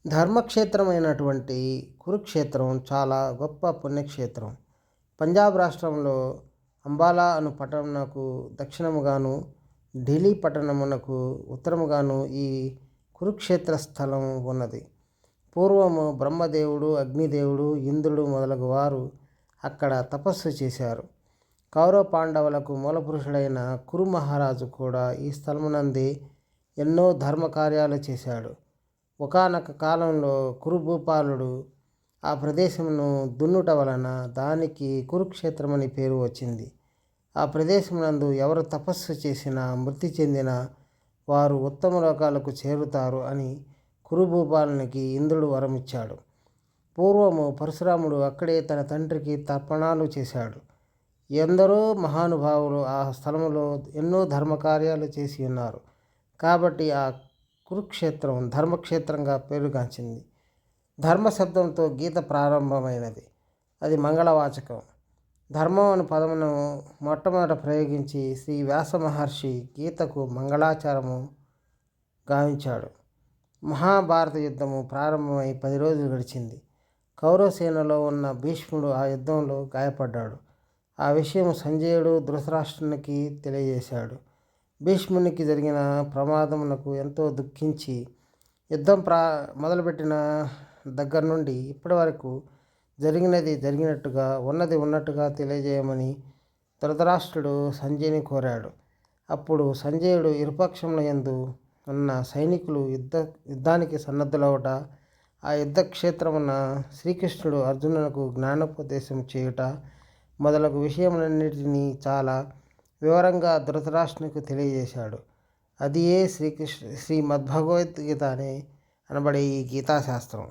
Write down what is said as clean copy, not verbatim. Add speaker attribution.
Speaker 1: ధర్మక్షేత్రమైనటువంటి కురుక్షేత్రం చాలా గొప్ప పుణ్యక్షేత్రం. పంజాబ్ రాష్ట్రంలో అంబాలా అను పట్టణమునకు దక్షిణముగాను, ఢిల్లీ పట్టణమునకు ఉత్తరముగాను ఈ కురుక్షేత్ర స్థలం ఉన్నది. పూర్వము బ్రహ్మదేవుడు, అగ్నిదేవుడు, ఇంద్రుడు మొదలగు వారు అక్కడ తపస్సు చేశారు. కౌరవ పాండవులకు మూలపురుషుడైన కురు మహారాజు కూడా ఈ స్థలమునందే ఎన్నో ధర్మకార్యాలు చేశాడు. ఒకానొక కాలంలో కురు భూపాలుడు ఆ ప్రదేశమును దున్నుట వలన దానికి కురుక్షేత్రమని పేరు వచ్చింది. ఆ ప్రదేశమునందు ఎవరు తపస్సు చేసినా మృతి చెందిన వారు ఉత్తమ లోకాలకు చేరుతారు అని కురుభూపాలునికి ఇంద్రుడు వరమిచ్చాడు. పూర్వము పరశురాముడు అక్కడే తన తండ్రికి తర్పణాలు చేశాడు. ఎందరో మహానుభావులు ఆ స్థలములో ఎన్నో ధర్మకార్యాలు చేసి ఉన్నారు. కాబట్టి ఆ కురుక్షేత్రం ధర్మక్షేత్రంగా పేరుగాంచింది. ధర్మ శబ్దంతో గీత ప్రారంభమైనది. అది మంగళవాచకం. ధర్మం అను పదమును మొట్టమొదట ప్రయోగించి శ్రీ వ్యాస మహర్షి గీతకు మంగళాచారము గావించాడు. మహాభారత యుద్ధము ప్రారంభమై 10 రోజులు గడిచింది. కౌరవ సేనలో ఉన్న భీష్ముడు ఆ యుద్ధంలో గాయపడ్డాడు. ఆ విషయం సంజయుడు ధృతరాష్ట్రునికి తెలియజేశాడు. భీష్మునికి జరిగిన ప్రమాదమునకు ఎంతో దుఃఖించి యుద్ధం మొదలుపెట్టిన దగ్గర నుండి ఇప్పటి వరకు జరిగినది జరిగినట్టుగా, ఉన్నది ఉన్నట్టుగా తెలియజేయమని ధృతరాష్ట్రుడు సంజయుని కోరాడు. అప్పుడు సంజయుడు ఇరుపక్షముల యందు ఉన్న సైనికులు యుద్ధానికి సన్నద్ధులవుట, ఆ యుద్ధ క్షేత్రమున శ్రీకృష్ణుడు అర్జునునకు జ్ఞానోపదేశం చేయుట మొదలగు విషయములన్నిటినీ చాలా వివరంగా ధృతరాష్ట్రునికి తెలియజేశాడు. అది శ్రీమద్భగవద్గీత అనబడే ఈ గీతాశాస్త్రం.